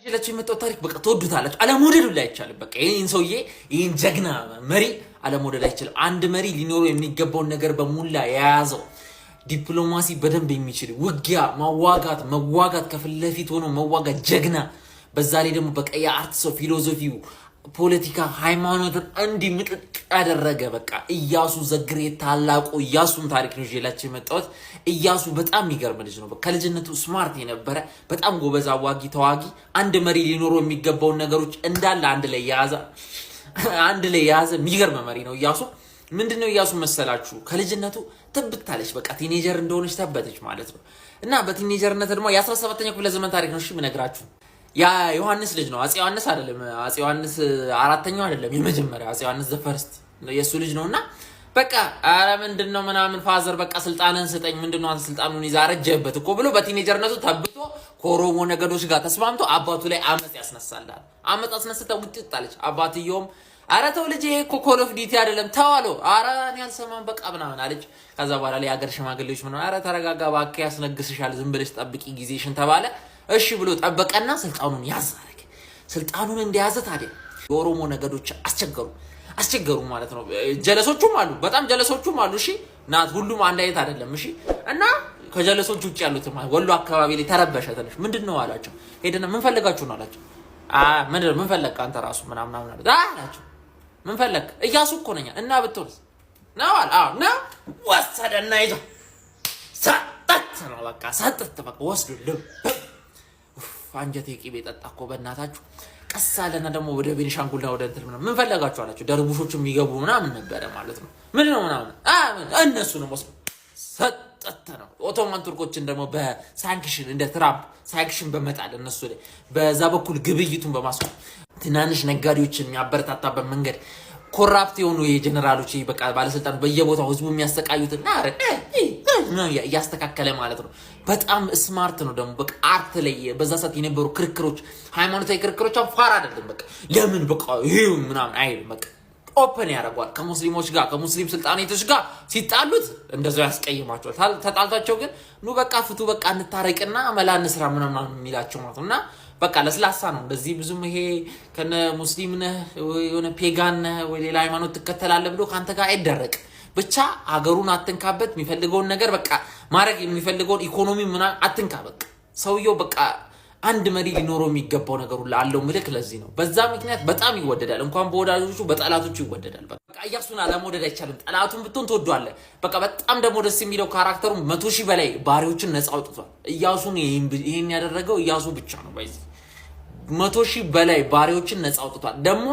ለች የመጣው ታሪክ በቃ ተወዱታላችሁ። አለመውደዱ ላይ አይቻልም። በቃ ይሄን ሰውዬ ይሄን ጀግና መሪ አለመውደድ አይቻልም። አንድ መሪ ሊኖረው የሚገባውን ነገር በሙላ የያዘው ዲፕሎማሲ በደንብ የሚችል ውጊያ መዋጋት ከፊት ለፊት ሆኖ መዋጋት ጀግና፣ በዛ ላይ ደግሞ በቃ የአርት ሰው ፊሎሶፊው ፖለቲካ ሃይማኖትን እንዲህ ምጥጥ ያደረገ በቃ ኢያሱ ዘግሬት ታላቁ ኢያሱን ታሪክ ነው ይዤላችሁ የመጣሁት። ኢያሱ በጣም የሚገርም ልጅ ነው። ከልጅነቱ ስማርት የነበረ በጣም ጎበዝ አዋጊ ተዋጊ፣ አንድ መሪ ሊኖረው የሚገባውን ነገሮች እንዳለ አንድ ላይ የያዘ የሚገርም መሪ ነው ኢያሱ። ምንድነው ኢያሱ መሰላችሁ? ከልጅነቱ ትብታለች በቃ ቲኔጀር እንደሆነች ተበተች ማለት ነው። እና በቲኔጀርነት ደግሞ የ17ኛው ክፍለ ዘመን ታሪክ ነው እሺ የምነግራችሁ። ያ ዮሐንስ ልጅ ነው። አፄ ዮሐንስ አይደለም፣ አፄ ዮሐንስ አራተኛው አይደለም፣ የመጀመሪያው አፄ ዮሐንስ ዘፈርስት የሱ ልጅ ነውና በቃ አረ ምንድነው ምናምን ፋዘር በቃ ስልጣንን ስጠኝ፣ ምንድነው አንተ ስልጣኑን ይዛ አረጀበት እኮ ብሎ በቲኔጀርነቱ ተብቶ ከኦሮሞ ነገዶች ጋር ተስማምቶ አባቱ ላይ አመጽ ያስነሳላል። አመጽ አስነስተው ውጥጥ አለች። አባትየውም አረ ተው ልጅ ይሄ እኮ ኮል ኦፍ ዲቲ አይደለም ተው አለው። አረ እኔ አልሰማም በቃ ምናምን አለች። ከዛ በኋላ ላይ ሀገር ሽማግሌዎች ምን አረ ተረጋጋ እባክህ ያስነግስሻል ዝም ብለሽ ጠብቂ ጊዜሽን ተባለ። እሺ ብሎ ጠበቀና ስልጣኑን ያዝ አረገ። ስልጣኑን እንደያዘ ታዲያ የኦሮሞ ነገዶች አስቸገሩ ማለት ነው። ጀለሶቹም አሉ፣ በጣም ጀለሶቹም አሉ። እሺ ናት ሁሉም አንድ አይነት አይደለም። እሺ እና ከጀለሶቹ ውጭ ያሉት ወሎ አካባቢ ላይ ተረበሸ ትንሽ። ምንድነው አላቸው። ሄደና ምን ፈልጋችሁ ነው አላቸው። ምንድነው ምን ፈለክ አንተ ራሱ ምናምን አላቸው። ምን ፈለክ? ኢያሱ እኮ ነኝ እና ብትወርስ ነው አለ። ነው ወሰደና ይዞ ሰጠት ነው በቃ ሰጠት በቃ ወስዱልም አንጀቴ ቂቤ ጠጣ እኮ በእናታችሁ። ቀስ አለና ደግሞ ወደ ቤኒሻንጉልና ወደ እንትን ምን ፈለጋችሁ አላችሁ። ደርቡሾቹ የሚገቡ ምናምን ነበረ ማለት ነው። ምንድነው ምናምን እነሱ ነው ወስዱ ሰጠት ነው። ኦቶማን ቱርኮችን ደግሞ በሳንክሽን እንደ ትራምፕ ሳንክሽን በመጣል እነሱ ላይ በዛ በኩል ግብይቱን በማስቆም ትናንሽ ነጋዴዎችን የሚያበረታታበት መንገድ ኮራፕት የሆኑ የጀነራሎች በቃ ባለስልጣን በየቦታው ህዝቡ የሚያስተቃዩትና ያስተካከለ ማለት ነው። በጣም ስማርት ነው ደግሞ በቃ አርት ላይ በዛ ሰዓት የነበሩ ክርክሮች ሃይማኖታዊ ክርክሮች ፋር አይደለም። በቃ ለምን በቃ ይሄ ምናምን አይደለም። በቃ ኦፕን ያደርጓል። ከሙስሊሞች ጋር ከሙስሊም ስልጣኔቶች ጋር ሲጣሉት እንደዛው ያስቀይማቸዋል። ተጣልቷቸው ግን ኑ በቃ ፍቱ በቃ እንታረቅና መላን ስራ ምናምን የሚላቸው ማለት ነውና በቃ ለስላሳ ነው። እንደዚህ ብዙም ይሄ ከነ ሙስሊም ነህ የሆነ ፔጋን ነህ ወይ ሌላ ሃይማኖት ትከተላለህ ብሎ ካንተ ጋር አይደረቅ። ብቻ ሀገሩን አትንካበት። የሚፈልገውን ነገር በቃ ማድረግ የሚፈልገውን ኢኮኖሚ ምናምን አትንካ። በቃ ሰውየው በቃ አንድ መሪ ሊኖረው የሚገባው ነገር ሁሉ አለው ምልክ። ለዚህ ነው በዛ ምክንያት በጣም ይወደዳል። እንኳን በወዳጆቹ በጠላቶቹ ይወደዳል። በቃ ኢያሱን አለመውደድ አይቻልም። ጠላቱን ብትሆን ትወዷለህ። በቃ በጣም ደግሞ ደስ የሚለው ካራክተሩ 100,000 በላይ ባሪዎችን ነፃ አውጥቷል። ኢያሱን ይሄን ያደረገው ኢያሱ ብቻ ነው። ባይዚ 100,000 በላይ ባሪዎችን ነፃ አውጥቷል። ደግሞ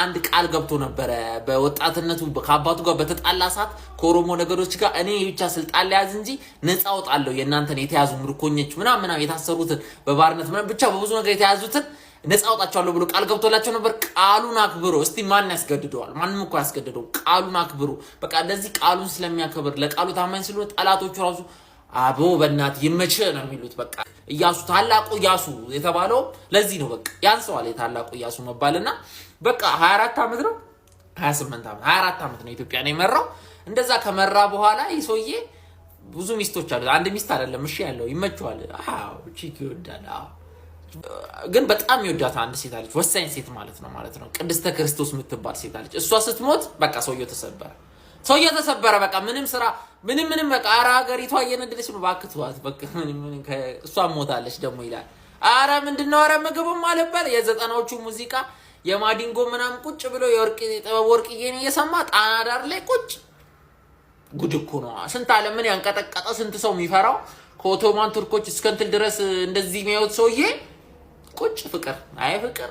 አንድ ቃል ገብቶ ነበረ በወጣትነቱ ከአባቱ ጋር በተጣላ ሰዓት ከኦሮሞ ነገዶች ጋር እኔ ብቻ ስልጣን ለያዝ እንጂ ነፃ አውጣለሁ የእናንተን የተያዙ ምርኮኞች ምናምን የታሰሩትን በባርነት ምናምን ብቻ በብዙ ነገር የተያዙትን ነፃ አውጣቸዋለሁ ብሎ ቃል ገብቶላቸው ነበር። ቃሉን አክብሮ እስቲ ማን ያስገድደዋል? ማንም እኮ ያስገድደው። ቃሉን አክብሮ በቃ እንደዚህ ቃሉን ስለሚያከብር ለቃሉ ታማኝ ስለሆነ ጠላቶቹ ራሱ አቦ በእናት ይመች ነው የሚሉት። በቃ ኢያሱ ታላቁ ኢያሱ የተባለው ለዚህ ነው። በቃ ያንሰዋል የታላቁ ኢያሱ መባልና በቃ 24 ዓመት ነው 24 ዓመት ነው ኢትዮጵያ ነው የመራው። እንደዛ ከመራ በኋላ ይሶዬ ብዙ ሚስቶች አሉ። አንድ ሚስት አይደለም እሺ ያለው ይመችዋል። ቺክ ይወዳል። ግን በጣም ይወዳት አንድ ሴት አለች፣ ወሳኝ ሴት ማለት ነው ቅድስተ ክርስቶስ የምትባል ሴት አለች። እሷ ስትሞት በቃ ሰውየው ተሰበረ። በቃ ምንም ስራ ምንም በቃ አረ ሀገሪቷ እየነደለች ነው ባክቷት በቃ ምንም እሷ ሞታለች ደግሞ ይላል። አረ ምንድነው አረ ምግብም አለበት የዘጠናዎቹ ሙዚቃ የማዲንጎ ምናምን ቁጭ ብሎ የወርቅ ጥበብ ወርቅዬን እየሰማ ጣና ዳር ላይ ቁጭ ጉድ እኮ ነው። ስንት አለ ምን ያንቀጠቀጠ ስንት ሰው የሚፈራው ከኦቶማን ቱርኮች እስከንትል ድረስ እንደዚህ የሚያዩት ሰውዬ ቁጭ ፍቅር አይ ፍቅር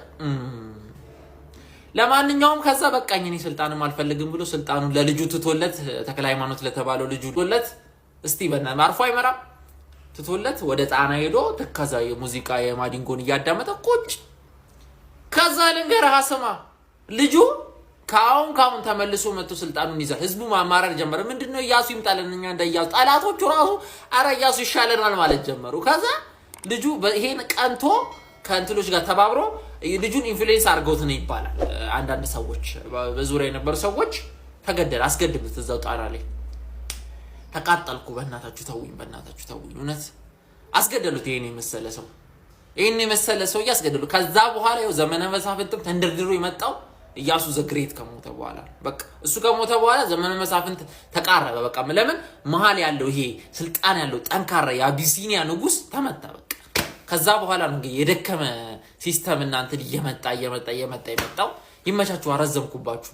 ለማንኛውም ከዛ በቃኝ እኔ ስልጣንም አልፈልግም ብሎ ስልጣኑን ለልጁ ትቶለት ተክለ ሃይማኖት ለተባለው ልጁ ትቶለት እስቲ በእናትህ ማርፎ አይመራም ትቶለት ወደ ጣና ሄዶ ተከዛ የሙዚቃ የማዲንጎን እያዳመጠ ቁጭ። ከዛ ልንገርህ አሰማ ልጁ ካሁን ተመልሶ መጥቶ ስልጣኑን ይዛል። ህዝቡ ማማረር ጀመረ። ምንድነው ኢያሱ ይምጣልን እኛ እንደያዙ ጠላቶቹ ራሱ አረ ኢያሱ ይሻለናል ማለት ጀመሩ። ከዛ ልጁ ይሄን ቀንቶ ከእንትሎች ጋር ተባብሮ ልጁን ኢንፍሉዌንስ አድርገውት ነው ይባላል። አንዳንድ ሰዎች በዙሪያ የነበሩ ሰዎች ተገደል አስገድሉት እዛው ጣና ላይ ተቃጠልኩ። በእናታችሁ ተውኝ እውነት አስገደሉት። ይሄን የመሰለ ሰው ይሄን የመሰለ ሰው ያስገደሉ። ከዛ በኋላ ያው ዘመነ መሳፍንትም ተንደርድሮ የመጣው ኢያሱ ዘግሬት ከሞተ በኋላ በቃ እሱ ከሞተ በኋላ ዘመነ መሳፍንት ተቃረበ። በቃ ለምን መሃል ያለው ይሄ ስልጣን ያለው ጠንካራ የአቢሲኒያ ንጉስ ተመታ። በቃ ከዛ በኋላ ነው እንግዲህ የደከመ ሲስተም እናንተ እየመጣ የመጣው። ይመቻችሁ። አረዘምኩባችሁ።